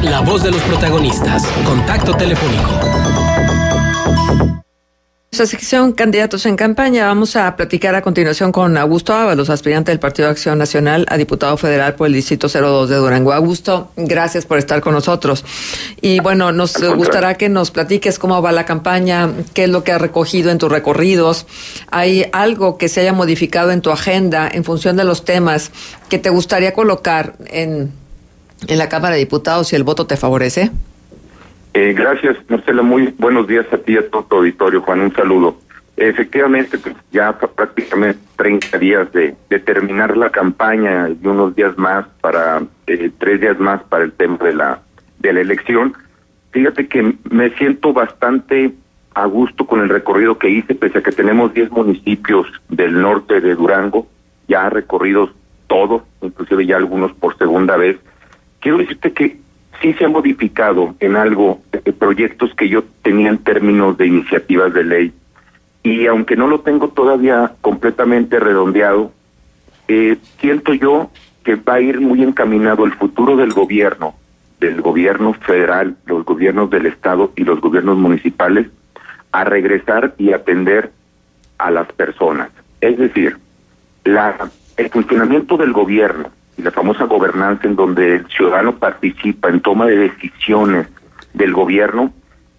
La voz de los protagonistas. Contacto telefónico. Nuestra sección Candidatos en Campaña. Vamos a platicar a continuación con Augusto Ábalos, aspirante del Partido de Acción Nacional a diputado federal por el Distrito 02 de Durango. Augusto, gracias por estar con nosotros. Y bueno, nos gustará que nos platiques cómo va la campaña, qué es lo que has recogido en tus recorridos. ¿Hay algo que se haya modificado en tu agenda en función de los temas que te gustaría colocar en la Cámara de Diputados si el voto te favorece? Gracias, Marcela. Muy buenos días a ti y a todo tu auditorio, Juan. Un saludo. Efectivamente, pues ya prácticamente 30 días de terminar la campaña y unos días más para 3 días más para el tema de la elección. Fíjate que me siento bastante a gusto con el recorrido que hice, pese a que tenemos 10 municipios del norte de Durango ya recorridos todos, inclusive ya algunos por segunda vez. Quiero decirte que sí se ha modificado en algo proyectos que yo tenía en términos de iniciativas de ley, y aunque no lo tengo todavía completamente redondeado, siento yo que va a ir muy encaminado el futuro del gobierno federal, los gobiernos del estado y los gobiernos municipales a regresar y atender a las personas. Es decir, el funcionamiento del gobierno y la famosa gobernanza en donde el ciudadano participa en toma de decisiones del gobierno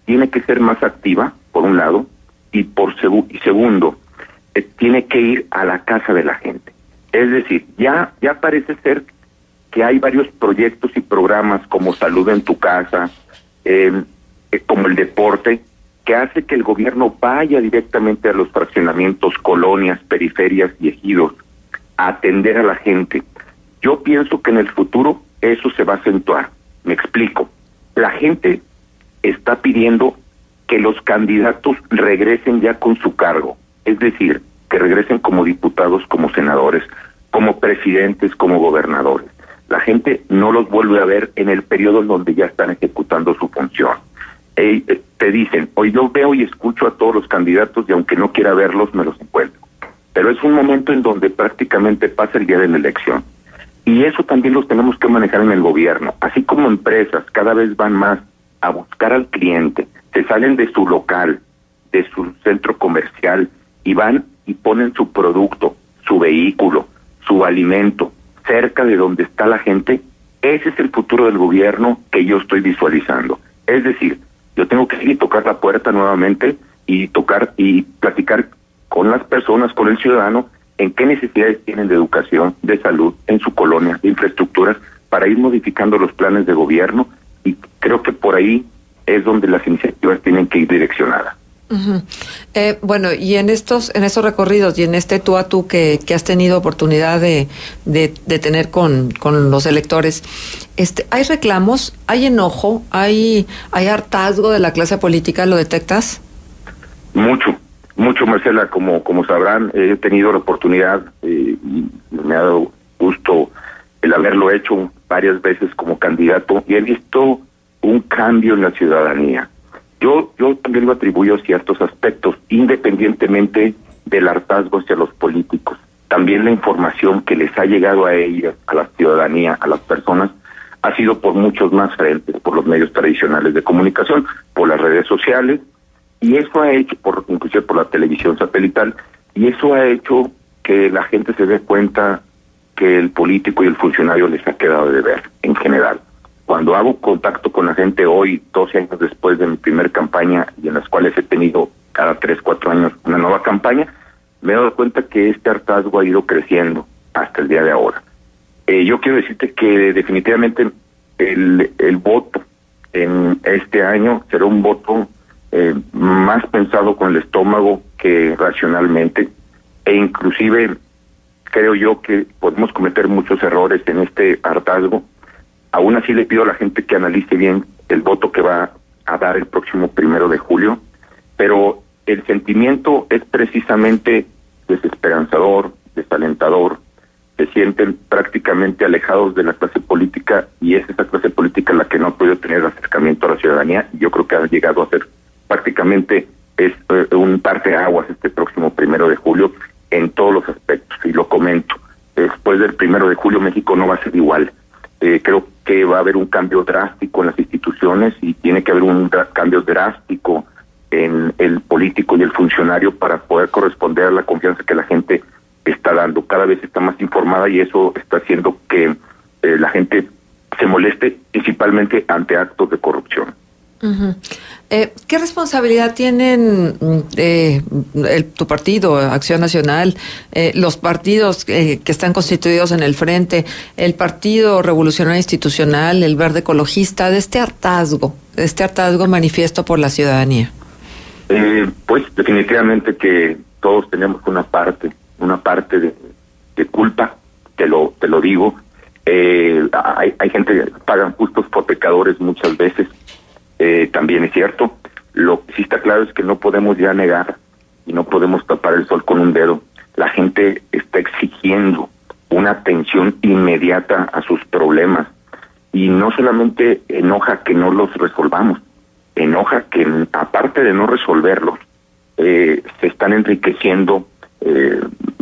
tiene que ser más activa, por un lado, y segundo, tiene que ir a la casa de la gente. Es decir, ya parece ser que hay varios proyectos y programas como Salud en tu Casa, como el deporte, que hace que el gobierno vaya directamente a los fraccionamientos, colonias, periferias y ejidos a atender a la gente. Yo pienso que en el futuro eso se va a acentuar. Me explico. La gente está pidiendo que los candidatos regresen ya con su cargo. Es decir, que regresen como diputados, como senadores, como presidentes, como gobernadores. La gente no los vuelve a ver en el periodo en donde ya están ejecutando su función. Te dicen, hoy yo veo y escucho a todos los candidatos y aunque no quiera verlos, me los encuentro. Pero es un momento en donde prácticamente pasa el día de la elección. Y eso también los tenemos que manejar en el gobierno. Así como empresas cada vez van más a buscar al cliente, se salen de su local, de su centro comercial y van y ponen su producto, su vehículo, su alimento cerca de donde está la gente. Ese es el futuro del gobierno que yo estoy visualizando. Es decir, yo tengo que ir y tocar la puerta nuevamente y tocar y platicar con las personas, con el ciudadano, en qué necesidades tienen de educación, de salud, en su colonia, de infraestructuras, para ir modificando los planes de gobierno, y creo que por ahí es donde las iniciativas tienen que ir direccionadas. Uh-huh. Bueno, y en esos recorridos y en este tú a tú que has tenido oportunidad de tener con los electores, ¿hay reclamos, hay enojo, hay hartazgo de la clase política? ¿Lo detectas? Mucho, Marcela, como sabrán, he tenido la oportunidad y me ha dado gusto el haberlo hecho varias veces como candidato y he visto un cambio en la ciudadanía. Yo también lo atribuyo a ciertos aspectos, independientemente del hartazgo hacia los políticos. También la información que les ha llegado a ellas, a la ciudadanía, a las personas, ha sido por muchos más frentes, por los medios tradicionales de comunicación, por las redes sociales, y eso ha hecho, inclusive por la televisión satelital, y eso ha hecho que la gente se dé cuenta que el político y el funcionario les ha quedado de ver, en general. Cuando hago contacto con la gente hoy, 12 años después de mi primer campaña, y en las cuales he tenido cada 3, 4 años una nueva campaña, me he dado cuenta que este hartazgo ha ido creciendo hasta el día de ahora. Yo quiero decirte que definitivamente el voto en este año será un voto más pensado con el estómago que racionalmente, e inclusive creo yo que podemos cometer muchos errores en este hartazgo. Aún así le pido a la gente que analice bien el voto que va a dar el próximo 1 de julio, pero el sentimiento es precisamente desesperanzador, desalentador. Se sienten prácticamente alejados de la clase política, y es esa clase política la que no ha podido tener acercamiento a la ciudadanía. Yo creo que ha llegado a ser prácticamente un parteaguas este próximo 1 de julio en todos los aspectos, y lo comento. Después del 1 de julio México no va a ser igual. Creo que va a haber un cambio drástico en las instituciones y tiene que haber un cambio drástico en el político y el funcionario para poder corresponder a la confianza que la gente está dando. Cada vez está más informada y eso está haciendo que la gente se moleste principalmente ante actos de corrupción. Uh-huh. ¿Qué responsabilidad tienen tu partido, Acción Nacional, los partidos que están constituidos en el Frente, el Partido Revolucionario Institucional, el Verde Ecologista, de este hartazgo manifiesto por la ciudadanía? Pues definitivamente que todos tenemos una parte de culpa, te lo digo. Hay gente que pagan justos por pecadores muchas veces. También es cierto. Lo que sí está claro es que no podemos ya negar y no podemos tapar el sol con un dedo. La gente está exigiendo una atención inmediata a sus problemas y no solamente enoja que no los resolvamos, enoja que aparte de no resolverlos se están enriqueciendo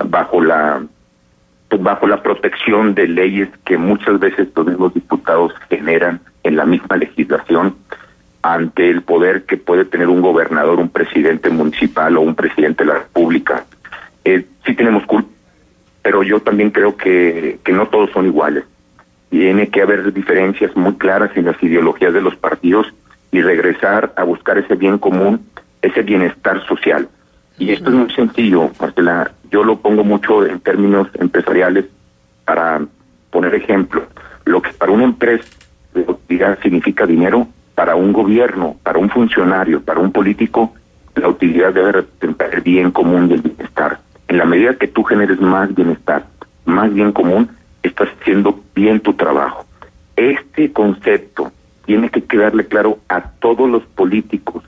bajo la protección de leyes que muchas veces los mismos diputados generan en la misma legislación, ante el poder que puede tener un gobernador, un presidente municipal o un presidente de la República. Sí tenemos culpa, pero yo también creo que no todos son iguales. Tiene que haber diferencias muy claras en las ideologías de los partidos y regresar a buscar ese bien común, ese bienestar social. Y esto es muy sencillo, Marcela. Yo lo pongo mucho en términos empresariales para poner ejemplo. Lo que para una empresa la utilidad significa dinero, para un gobierno, para un funcionario, para un político, la utilidad debe representar el bien común del bienestar. En la medida que tú generes más bienestar, más bien común, estás haciendo bien tu trabajo. Este concepto tiene que quedarle claro a todos los políticos,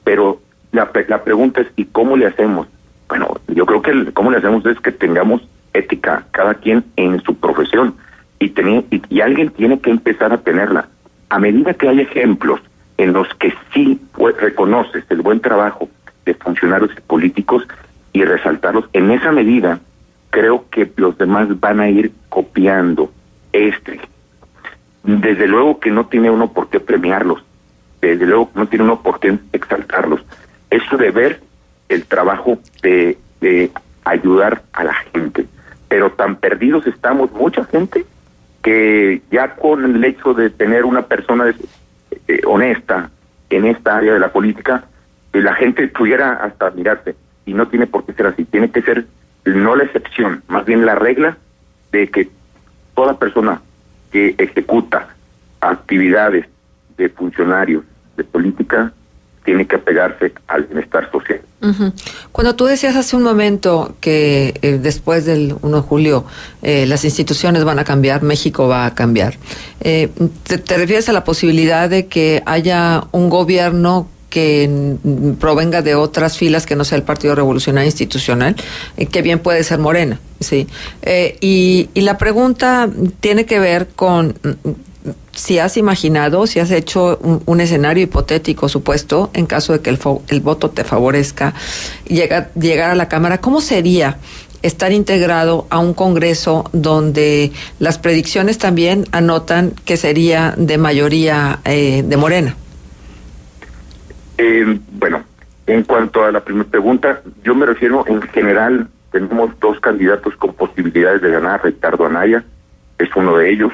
pero la pregunta es, ¿y cómo le hacemos? Bueno, yo creo que cómo le hacemos es que tengamos ética, cada quien en su profesión, y alguien tiene que empezar a tenerla. A medida que hay ejemplos en los que sí reconoces el buen trabajo de funcionarios y políticos y resaltarlos, en esa medida creo que los demás van a ir copiando Desde luego que no tiene uno por qué premiarlos, desde luego que no tiene uno por qué exaltarlos. Eso de ver el trabajo de ayudar a la gente. Pero tan perdidos estamos, mucha gente, que ya con el hecho de tener una persona honesta en esta área de la política, la gente pudiera hasta admirarse, y no tiene por qué ser así. Tiene que ser no la excepción, más bien la regla de que toda persona que ejecuta actividades de funcionarios de política tiene que apegarse al bienestar social. Uh-huh. Cuando tú decías hace un momento que después del 1 de julio las instituciones van a cambiar, México va a cambiar, ¿te refieres a la posibilidad de que haya un gobierno que provenga de otras filas que no sea el Partido Revolucionario Institucional, que bien puede ser Morena, sí? Y la pregunta tiene que ver con si has imaginado, si has hecho un escenario hipotético supuesto, en caso de que el voto te favorezca, llegar a la Cámara, ¿cómo sería estar integrado a un Congreso donde las predicciones también anotan que sería de mayoría de Morena? Bueno, en cuanto a la primera pregunta, yo me refiero en general, tenemos dos candidatos con posibilidades de ganar. Ricardo Anaya es uno de ellos,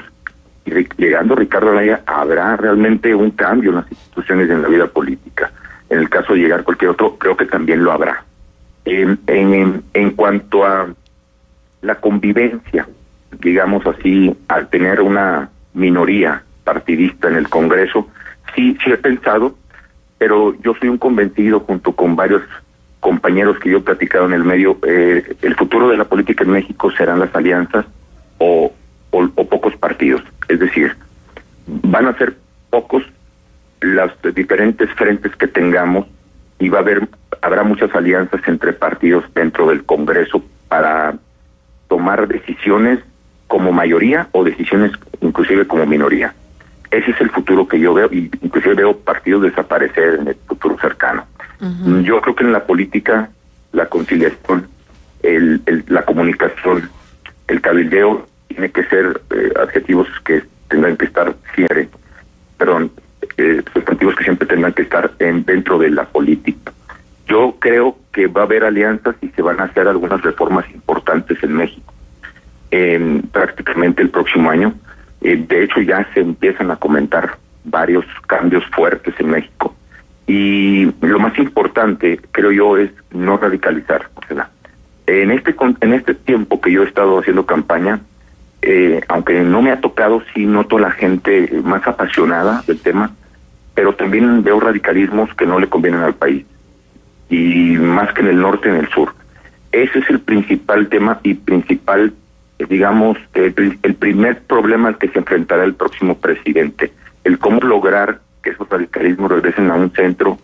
y llegando Ricardo Anaya habrá realmente un cambio en las instituciones y en la vida política. En el caso de llegar cualquier otro, creo que también lo habrá. En cuanto a la convivencia, digamos así, al tener una minoría partidista en el Congreso, sí he pensado, pero yo soy un convencido, junto con varios compañeros que yo he platicado en el medio, el futuro de la política en México serán las alianzas o pocos partidos. Es decir, van a ser pocos los diferentes frentes que tengamos y habrá muchas alianzas entre partidos dentro del Congreso para tomar decisiones como mayoría o decisiones inclusive como minoría. Ese es el futuro que yo veo, y inclusive veo partidos desaparecer en el futuro cercano. Uh-huh. Yo creo que en la política, la conciliación, la comunicación, el cabildeo, tiene que ser adjetivos que tendrán que estar sustantivos que siempre tendrán que estar dentro de la política. Yo creo que va a haber alianzas y se van a hacer algunas reformas importantes en México prácticamente el próximo año. De hecho, ya se empiezan a comentar varios cambios fuertes en México. Y lo más importante, creo yo, es no radicalizar. En este tiempo que yo he estado haciendo campaña, aunque no me ha tocado, sí noto la gente más apasionada del tema, pero también veo radicalismos que no le convienen al país, y más que en el norte, en el sur. Ese es el principal tema y principal, digamos, el primer problema al que se enfrentará el próximo presidente, el cómo lograr que esos radicalismos regresen a un centro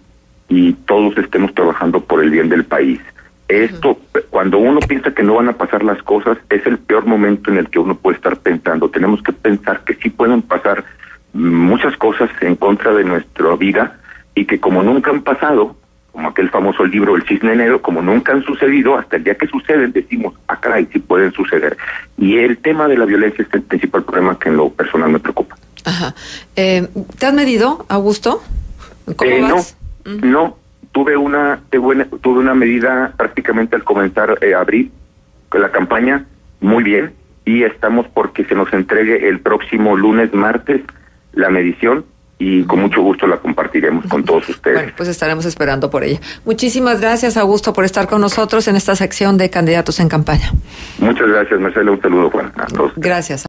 y todos estemos trabajando por el bien del país. Esto, cuando uno piensa que no van a pasar las cosas, es el peor momento en el que uno puede estar pensando. Tenemos que pensar que sí pueden pasar muchas cosas en contra de nuestra vida y que como nunca han pasado, como aquel famoso libro El Cisne Negro, como nunca han sucedido, hasta el día que suceden decimos, caray, sí pueden suceder. Y el tema de la violencia es el principal problema que en lo personal me preocupa. Ajá. ¿Te has medido, Augusto? ¿Cómo vas? No. Tuve una medida prácticamente al comenzar abril con la campaña, muy bien, y estamos porque se nos entregue el próximo lunes, martes, la medición, y con mucho gusto la compartiremos con todos ustedes. Bueno, pues estaremos esperando por ella. Muchísimas gracias, Augusto, por estar con nosotros en esta sección de Candidatos en Campaña. Muchas gracias, Marcela, un saludo, Juan, a todos. Gracias.